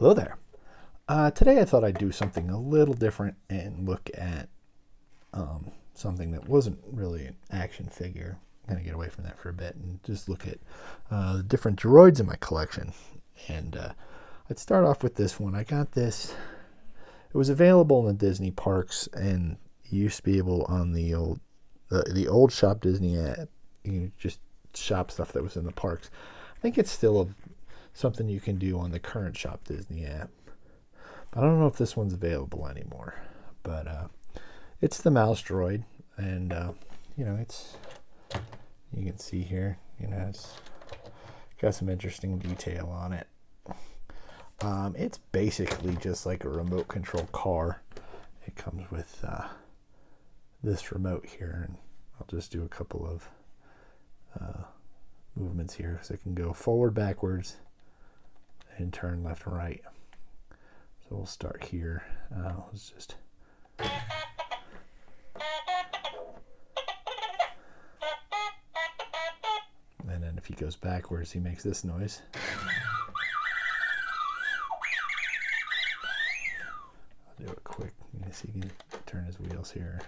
Hello there. Today I thought I'd do something a little different and look at something that wasn't really an action figure. I'm going to get away from that for a bit and just look at the different droids in my collection. And I'd start off with this one. I got this. It was available in the Disney parks, and you used to be able on the old Shop Disney app. You just shop stuff that was in the parks. I think it's still something you can do on the current Shop Disney app. I don't know if this one's available anymore, but it's the mouse droid, and it's, you can see here, it's got some interesting detail on it. It's basically just like a remote control car. It comes with this remote here, and I'll just do a couple of movements here, so it can go forward, backwards, and turn left and right. So we'll start here. Let's just and then if he goes backwards, he makes this noise. I'll do it quick. You can see he can turn his wheels here.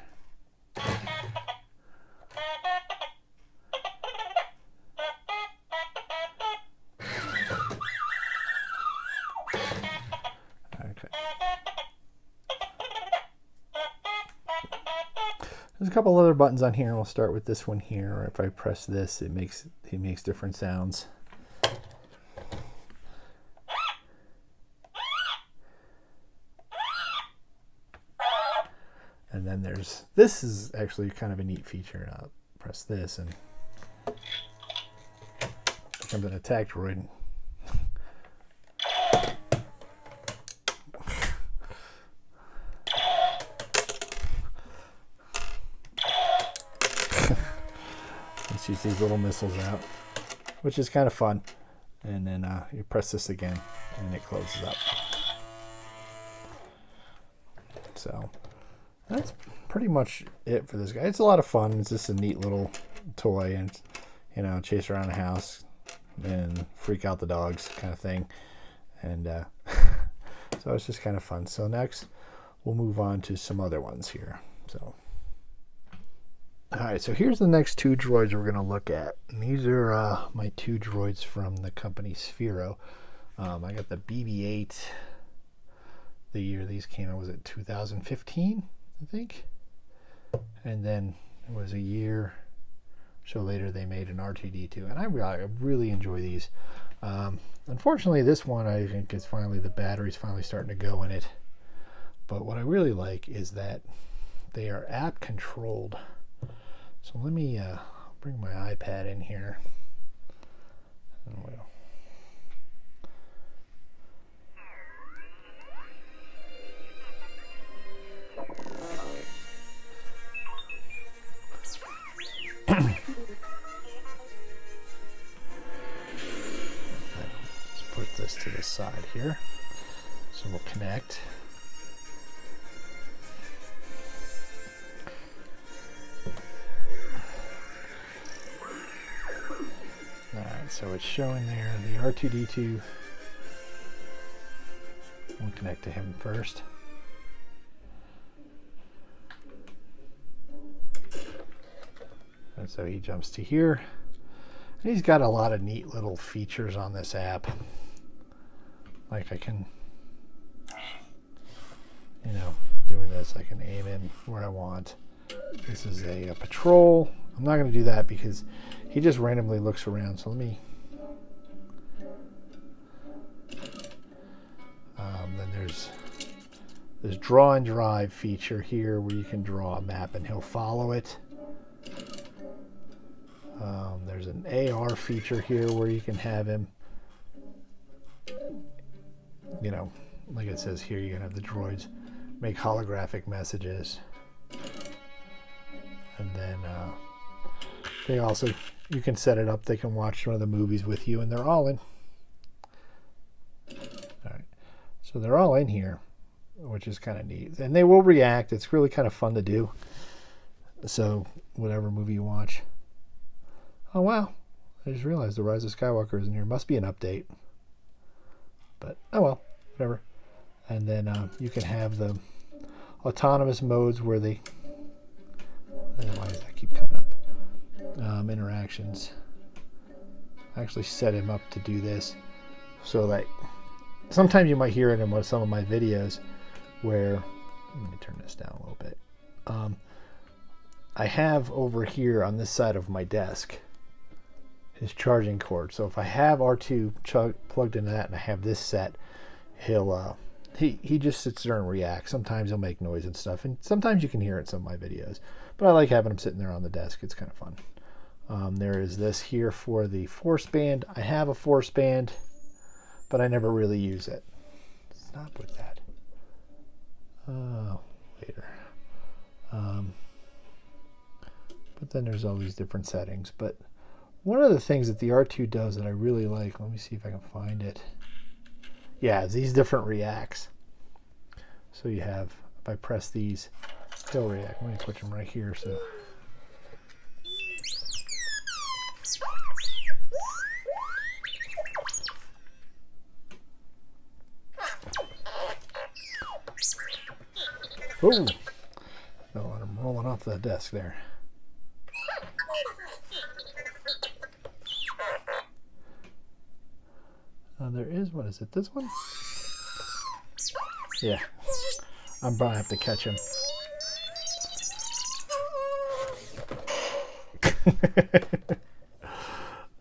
There's a couple other buttons on here. We'll start with this one here. If I press this, he makes different sounds. And then this is actually kind of a neat feature. I'll press this and it becomes an attack droid. Shoots these little missiles out, which is kind of fun. And then you press this again and it closes up. So that's pretty much it for this guy. It's a lot of fun. It's just a neat little toy, and chase around the house and freak out the dogs kind of thing. And so it's just kind of fun. So next we'll move on to some other ones here. So alright, so here's the next two droids we're going to look at. And these are my two droids from the company Sphero. I got the BB-8. The year these came out, was it 2015, I think? And then it was a year or so later they made an R2-D2. And I really enjoy these. Unfortunately, this one, I think, is the battery's finally starting to go in it. But what I really like is that they are app controlled. So let me bring my iPad in here. And we'll let's put this to the side here. So we'll connect. Alright, so it's showing there the R2-D2. We'll connect to him first. And so he jumps to here. And he's got a lot of neat little features on this app. Like I can, doing this, I can aim in where I want. This is a patrol. I'm not going to do that because he just randomly looks around. So let me. Then there's this draw and drive feature here where you can draw a map and he'll follow it. There's an AR feature here where you can have him, like it says here, you can have the droids make holographic messages. And then you can set it up. They can watch one of the movies with you, and they're all in. All right, so they're all in here, which is kind of neat. And they will react. It's really kind of fun to do. So whatever movie you watch. Oh wow! I just realized the Rise of Skywalker is in here. Must be an update. But oh well. whatever. And then you can have the autonomous modes where they, why does that keep coming up? Interactions. I actually set him up to do this so that sometimes you might hear it in some of my videos where, let me turn this down a little bit. I have over here on this side of my desk his charging cord. So if I have R2 plugged into that and I have this set, he'll he just sits there and reacts. Sometimes he'll make noise and stuff, and sometimes you can hear it in some of my videos. But I like having him sitting there on the desk. It's kind of fun. There is this here for the force band. I have a force band, but I never really use it. Stop with that. Later. But then there's all these different settings. But one of the things that the R2 does that I really like, let me see if I can find it. Yeah, these different reacts. So you have, if I press these, they'll react. Let me put them right here. So. Oh, no, I'm rolling off the desk there. There is, what is it, this one? Yeah, I'm probably have to catch him.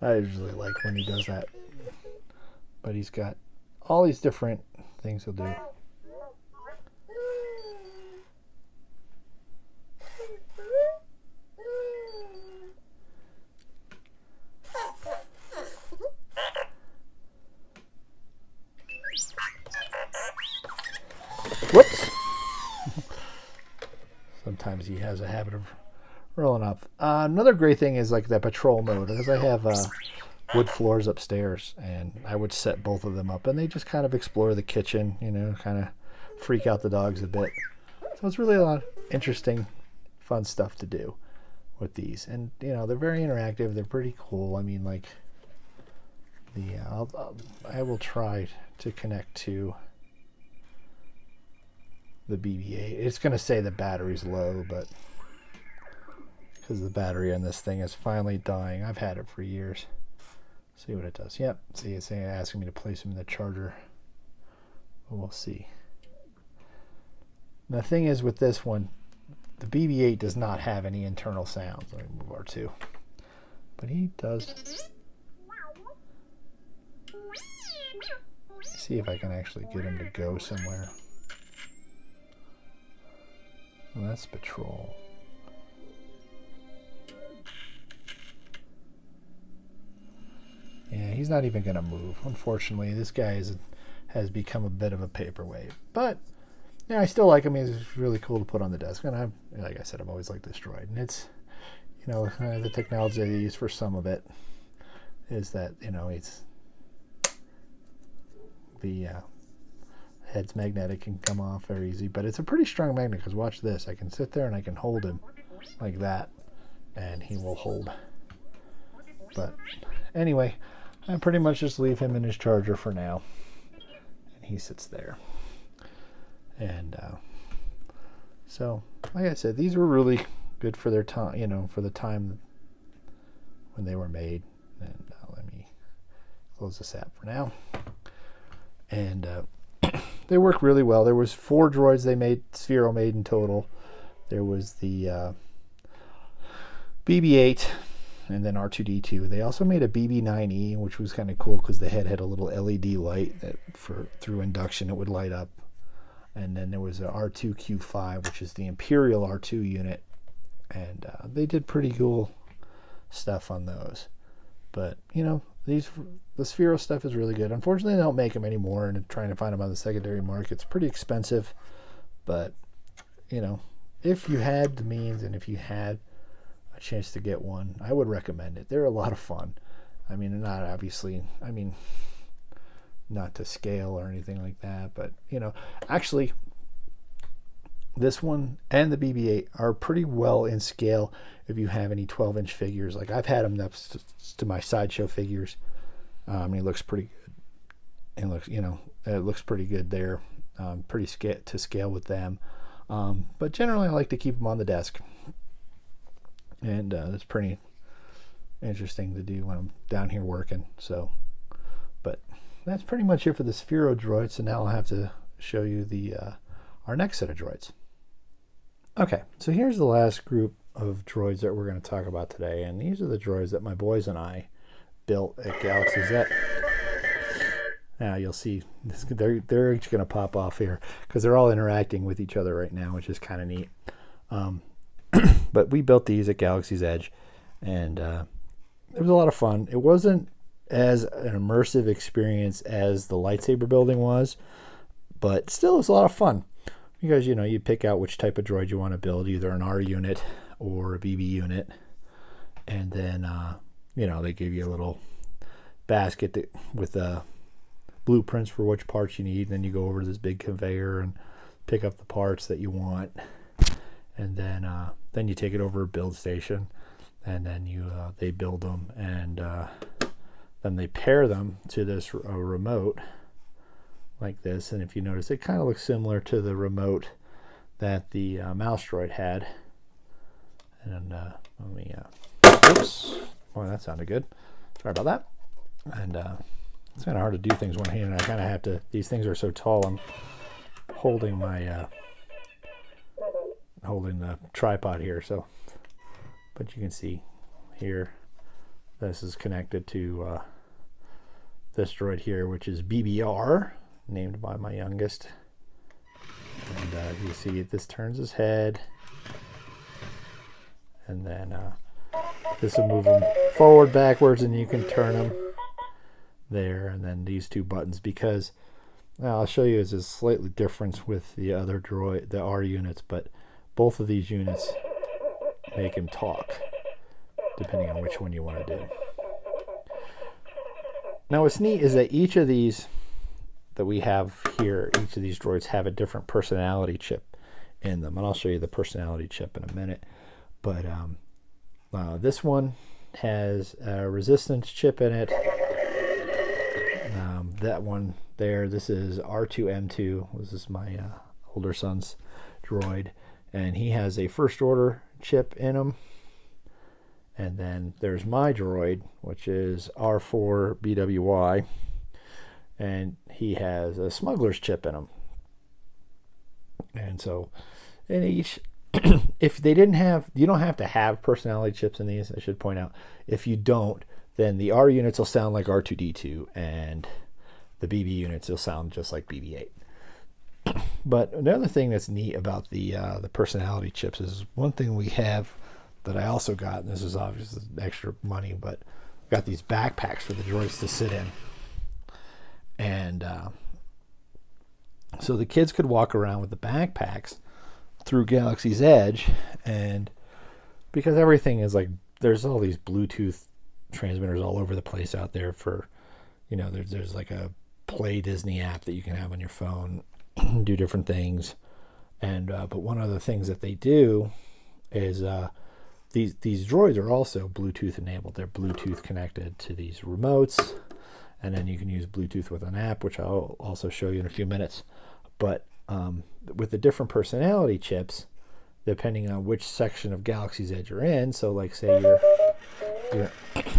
I usually like when he does that. But he's got all these different things he'll do. Whoops. Sometimes he has a habit of rolling up. Another great thing is like the patrol mode, because I have wood floors upstairs, and I would set both of them up, and they just kind of explore the kitchen, you know, kind of freak out the dogs a bit. So it's really a lot of interesting, fun stuff to do with these, and you know, they're very interactive. They're pretty cool. I mean, like the I will try to connect to the BB-8. It's going to say the battery's low, but because the battery on this thing is finally dying. I've had it for years. See what it does. Yep. See, it's asking me to place him in the charger. But we'll see. And the thing is with this one, the BB-8 does not have any internal sounds. Let me move R2. But he does. See if I can actually get him to go somewhere. Well, that's patrol. Yeah, he's not even going to move. Unfortunately, this guy has become a bit of a paperweight. But yeah, I still like him. He's really cool to put on the desk. And like I said, I've always liked this droid. And it's, you know, the technology they use for some of it is that, you know, it's the head's magnetic, can come off very easy, but it's a pretty strong magnet, because watch this. I can sit there and I can hold him like that, and he will hold. But anyway, I pretty much just leave him in his charger for now, and he sits there. And so, like I said, these were really good for their time, you know, for the time when they were made. And let me close this app for now. And they work really well. There was 4 droids Sphero made in total. There was the BB-8 and then R2-D2. They also made a BB-9E, which was kind of cool because the head had a little LED light that through induction it would light up. And then there was a R2-Q5, which is the Imperial R2 unit. And they did pretty cool stuff on those. But, you know, the Sphero stuff is really good. Unfortunately, they don't make them anymore, and trying to find them on the secondary market, it's pretty expensive. But, you know, if you had the means and if you had a chance to get one, I would recommend it. They're a lot of fun. I mean, not obviously, I mean, not to scale or anything like that, but, you know, actually, this one and the BB-8 are pretty well in scale if you have any 12-inch figures. Like, I've had them next to my Sideshow figures. He looks pretty good. and looks, you know, it looks pretty good there. Pretty to scale with them. But generally I like to keep them on the desk. And it's pretty interesting to do when I'm down here working. So, but that's pretty much it for the Sphero droid. So now I'll have to show you the our next set of droids. Okay, so here's the last group of droids that we're going to talk about today, and these are the droids that my boys and I built at Galaxy's Edge. Now you'll see this, they're each going to pop off here because they're all interacting with each other right now, which is kind of neat. But we built these at Galaxy's Edge, and it was a lot of fun. It wasn't as an immersive experience as the lightsaber building was, but still it was a lot of fun because, you know, you pick out which type of droid you want to build, either an R unit or a BB unit, and then you know, they give you a little basket with blueprints for which parts you need, and then you go over to this big conveyor and pick up the parts that you want, and then you take it over a build station, and then they build them, and then they pair them to this remote like this. And if you notice, it kind of looks similar to the remote that the mouse droid had. And let me oops, oh, that sounded good, sorry about that. And it's kind of hard to do things one hand, and I kind of have to, these things are so tall, I'm holding my holding the tripod here, so, but you can see here this is connected to this droid here, which is BBR, named by my youngest. And you see this turns his head, and then this will move him forward, backwards, and you can turn him there. And then these two buttons, because now I'll show you, is a slightly difference with the other droid, the R units, but both of these units make him talk, depending on which one you want to do. Now what's neat is that each of these that we have here, each of these droids have a different personality chip in them, and I'll show you the personality chip in a minute. But this one has a resistance chip in it. That one there, this is R2M2. This is my older son's droid, and he has a first order chip in him. And then there's my droid, which is R4BWY, and he has a smuggler's chip in him. And so in each, if they didn't have, you don't have to have personality chips in these, I should point out. If you don't, then the R units will sound like R2D2, and the BB units will sound just like BB-8. But another thing that's neat about the personality chips is one thing we have that I also got, and this is obviously extra money, but I've got these backpacks for the droids to sit in. And so the kids could walk around with the backpacks through Galaxy's Edge, and because everything is like, there's all these Bluetooth transmitters all over the place out there for, you know, there's like a Play Disney app that you can have on your phone, do different things. And but one of the things that they do is these droids are also Bluetooth enabled. They're Bluetooth connected to these remotes, and then you can use Bluetooth with an app, which I'll also show you in a few minutes. But with the different personality chips, depending on which section of Galaxy's Edge you're in, so like say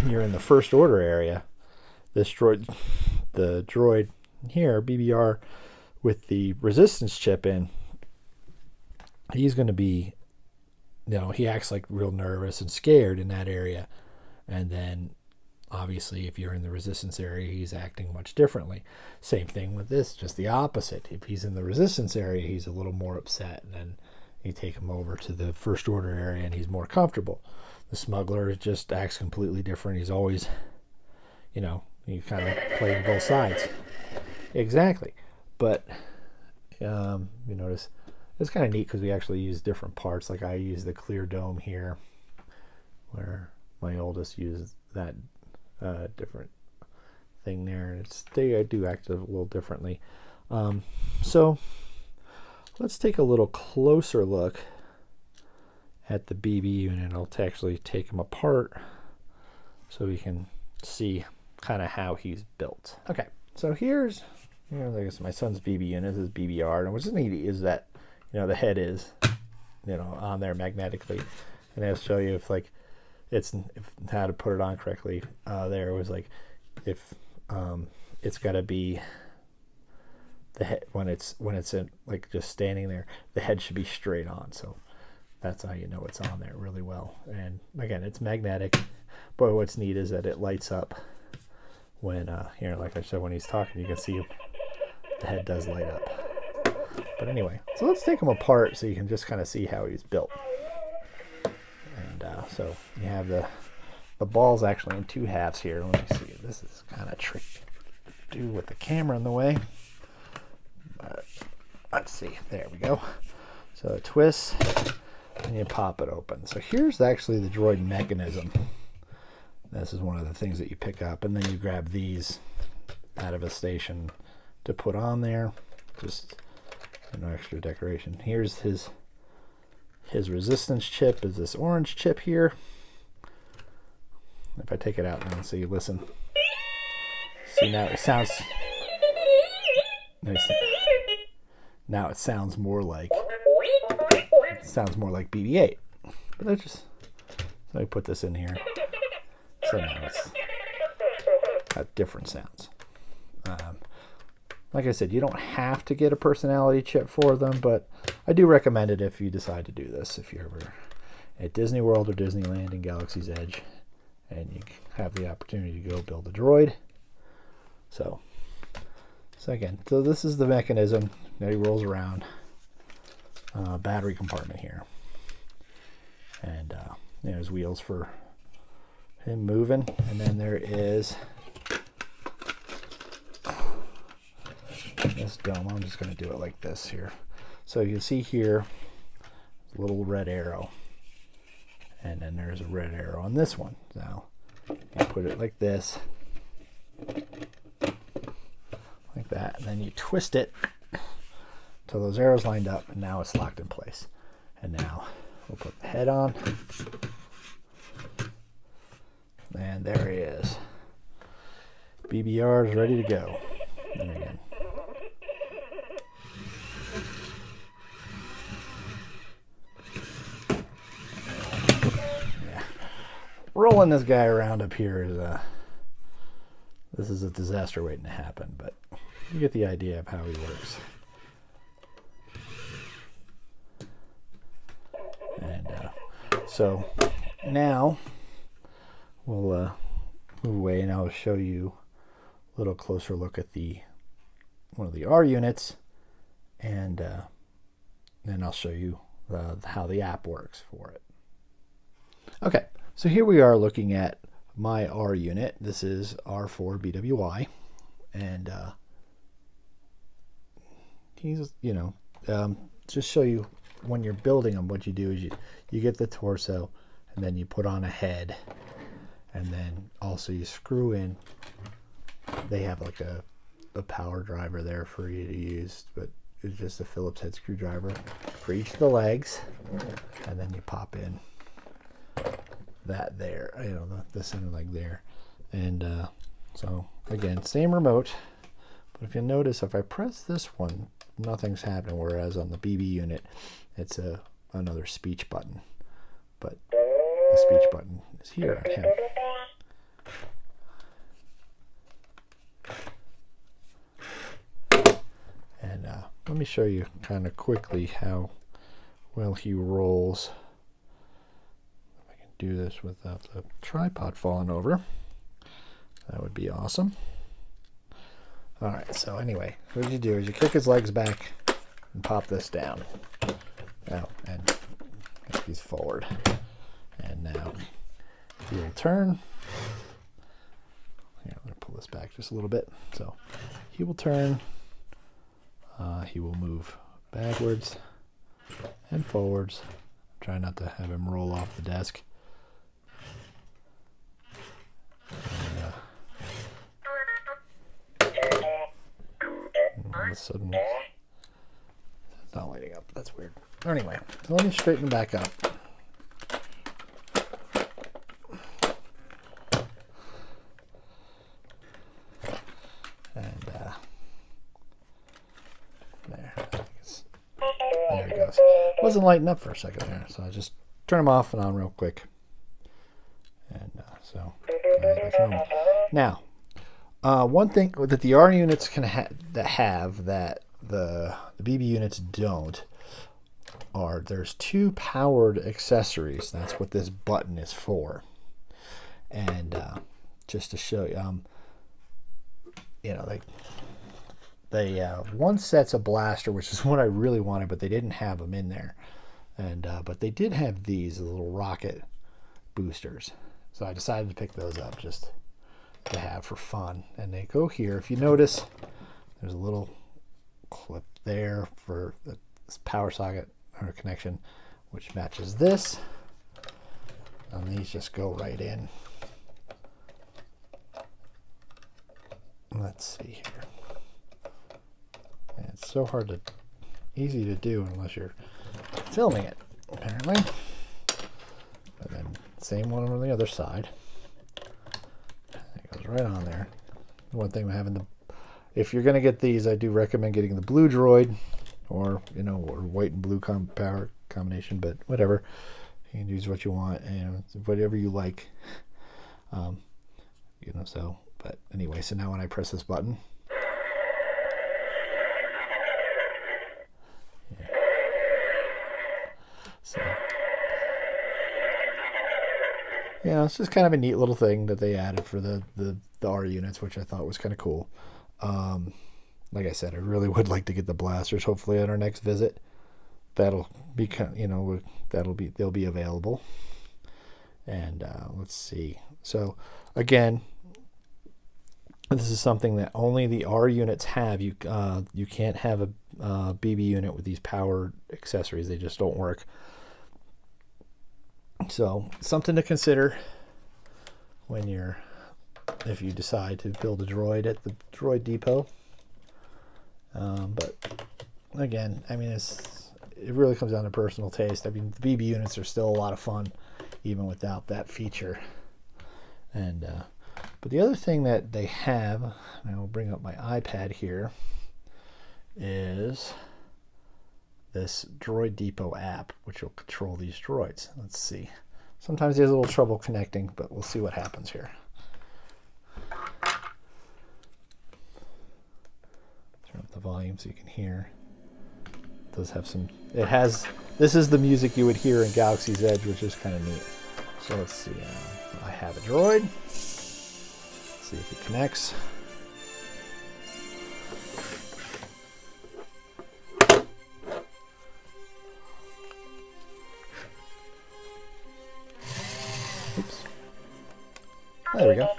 you're in the first order area, this droid, the droid here, BBR, with the resistance chip in, he's going to be, you know, he acts like real nervous and scared in that area. And then obviously if you're in the resistance area, he's acting much differently. Same thing with this, just the opposite. If he's in the resistance area, he's a little more upset, and then you take him over to the first order area and he's more comfortable. The smuggler just acts completely different. He's always, you know, you kind of play both sides. Exactly. But you notice it's kind of neat because we actually use different parts. Like I use the clear dome here, where my oldest used that different thing there. They do act a little differently. So let's take a little closer look at the BB unit. I'll actually take him apart so we can see kind of how he's built. Okay, So here's, I guess my son's BB unit, his BBR, and what's neat is that, the head is, on there magnetically, and I'll show you if if how to put it on correctly. There was if it's got to be the head when it's in, just standing there, the head should be straight on. So that's how you know it's on there really well. And again, it's magnetic, but what's neat is that it lights up when like I said, when he's talking, you can see the head does light up. But anyway, so let's take him apart so you can just kind of see how he's built. And so you have the ball's actually in two halves here. Let me see. This is kind of tricky to do with the camera in the way. But let's see. There we go. So it twists and you pop it open. So here's actually the droid mechanism. This is one of the things that you pick up, and then you grab these out of a station to put on there. Just extra decoration. Here's his resistance chip is this orange chip here. If I take it out now, so you listen. See, now it sounds. Now it sounds more like BB-8. But I just let me put this in here. So now it's got different sounds. Like I said, you don't have to get a personality chip for them, but I do recommend it if you decide to do this. If you're ever at Disney World or Disneyland in Galaxy's Edge, and you have the opportunity to go build a droid. So again, this is the mechanism that he rolls around. Battery compartment here, and there's wheels for him moving, and then there is this dome. I'm just going to do it like this here. So you can see here a little red arrow, and then there's a red arrow on this one. Now you put it like this, like that, and then you twist it till those arrows lined up, and now it's locked in place. And now we'll put the head on, and there he is. BBR is ready to go. And again, rolling this guy around up here is this is a disaster waiting to happen, but you get the idea of how he works. And so now we'll move away, and I'll show you a little closer look at one of the R units, and then I'll show you how the app works for it. Okay. So here we are looking at my R unit. This is R4 BWI, and he's, just show you when you're building them, what you do is you get the torso, and then you put on a head, and then also you screw in. They have like a power driver there for you to use, but it's just a Phillips head screwdriver for each of the legs, and then you pop in that there, the center leg there. And so again, same remote, but if you notice, if I press this one, nothing's happening, whereas on the BB unit it's another speech button, but the speech button is here on him. And let me show you kind of quickly how well he rolls. Do this without the tripod falling over. That would be awesome. All right, so anyway, what you do is you kick his legs back and pop this down. Now, and he's forward. And now he will turn. Here, I'm going to pull this back just a little bit. So he will turn. He will move backwards and forwards. Try not to have him roll off the desk. All of a sudden, it's not lighting up. That's weird. Anyway, so let me straighten back up. And wasn't lighting up for a second there, so I just turn them off and on real quick. And so now, one thing that the R units can have that the BB units don't are there's 2 powered accessories. That's what this button is for. And just to show you, one set's a blaster, which is what I really wanted, but they didn't have them in there. And but they did have these little rocket boosters, so I decided to pick those up just to have for fun. And they go here. If you notice, there's a little clip there for this power socket or connection, which matches this, and these just go right in. Let's see here. And it's so easy to do unless you're filming it, apparently. And then same one on the other side. It goes right on there. One thing having if you're going to get these, I do recommend getting the blue Droid, or or white and blue power combination, but whatever, you can use what you want and whatever you like. So but anyway, so now when I press this button, so it's just kind of a neat little thing that they added for the R units, which I thought was kind of cool. Like I said, I really would like to get the blasters. Hopefully, at our next visit, that'll be they'll be available. And let's see. So again, this is something that only the R units have. You can't have a BB unit with these powered accessories. They just don't work. So something to consider if you decide to build a droid at the Droid Depot. But again, I mean, it really comes down to personal taste. I mean, the BB units are still a lot of fun, even without that feature. And but the other thing that they have, and I will bring up my iPad here, is this Droid Depot app, which will control these droids. Let's see. Sometimes there's a little trouble connecting, but we'll see what happens here. Turn up the volume so you can hear. It does have some. This is the music you would hear in Galaxy's Edge, which is kind of neat. So let's see. I have a droid. Let's see if it connects. Oops. There we go.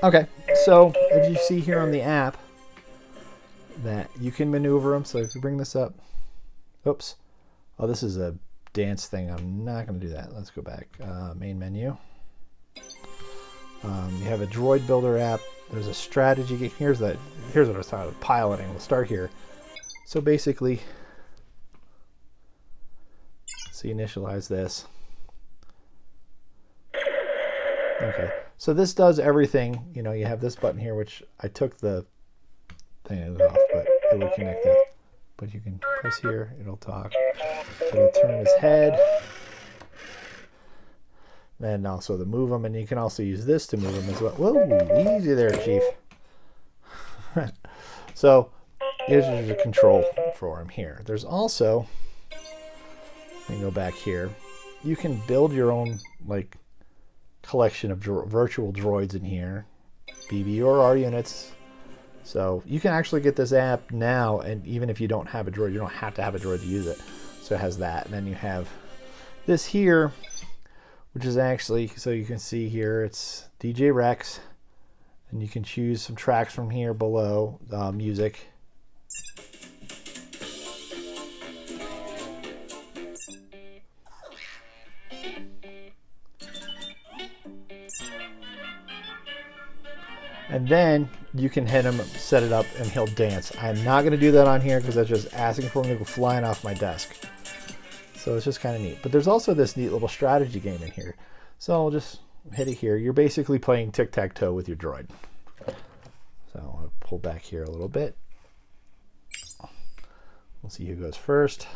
Okay, so if you see here on the app that you can maneuver them, so if you bring this up, oops, oh, this is a dance thing. I'm not going to do that. Let's go back. Main menu. You have a Droid Builder app. There's a strategy game. Here's what I was talking about, piloting. We'll start here. So basically, so you initialize this. Okay, so this does everything. You have this button here, which I took the thing off, but it would connect it. But you can press here, it'll talk. It'll turn his head. And also to move him, and you can also use this to move him as well. Whoa, easy there, Chief. So here's the control for him here. There's also, let me go back here. You can build your own collection of virtual droids in here, BB or R units. So you can actually get this app now, and even if you don't have a droid, you don't have to have a droid to use it. So it has that. And then you have this here, which is actually, so you can see here, it's DJ Rex, and you can choose some tracks from here below, music. And then you can hit him, set it up, and he'll dance. I'm not going to do that on here because that's just asking for him to go flying off my desk. So it's just kind of neat. But there's also this neat little strategy game in here. So I'll just hit it here. You're basically playing tic-tac-toe with your droid. So I'll pull back here a little bit. We'll see who goes first.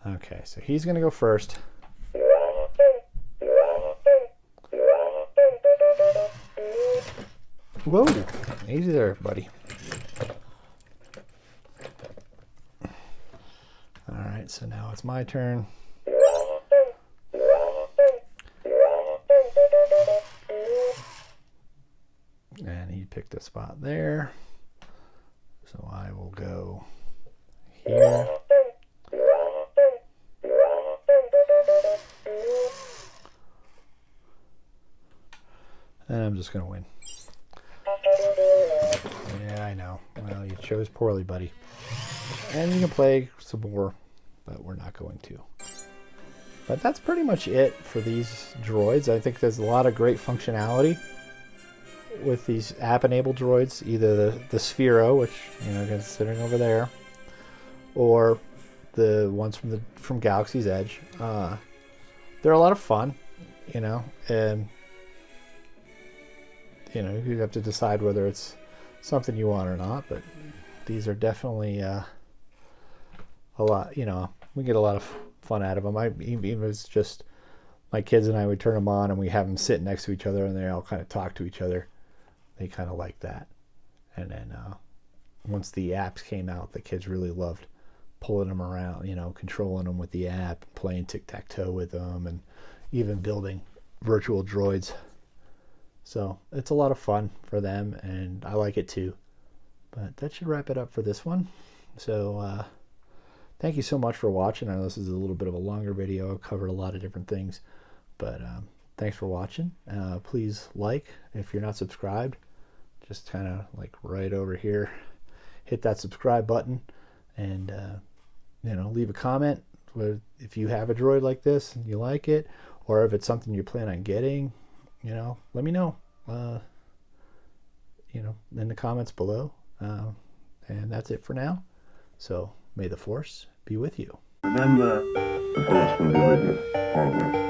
Okay, so he's going to go first. Whoa, easy there, buddy. All right, so now it's my turn. And he picked a spot there. So I will go here. And I'm just going to win. Yeah, I know. Well, you chose poorly, buddy. And you can play some more, but we're not going to. But that's pretty much it for these droids. I think there's a lot of great functionality with these app-enabled droids. Either the Sphero, which is sitting over there, or the ones from Galaxy's Edge. They're a lot of fun, and you have to decide whether it's something you want or not. But these are definitely a lot. We get a lot of fun out of them. Even if it's just my kids and I would turn them on and we have them sit next to each other and they all kind of talk to each other. They kind of like that. And then once the apps came out, the kids really loved pulling them around, controlling them with the app, playing tic-tac-toe with them, and even building virtual droids. So it's a lot of fun for them, and I like it too. But that should wrap it up for this one. So thank you so much for watching. I know this is a little bit of a longer video. I've covered a lot of different things. But thanks for watching. Please like if you're not subscribed. Just kind of like right over here. Hit that subscribe button. And, leave a comment. If you have a droid like this and you like it. Or if it's something you plan on getting. Let me know. In the comments below. And that's it for now. So may the Force be with you. Remember, the Force will be with you always.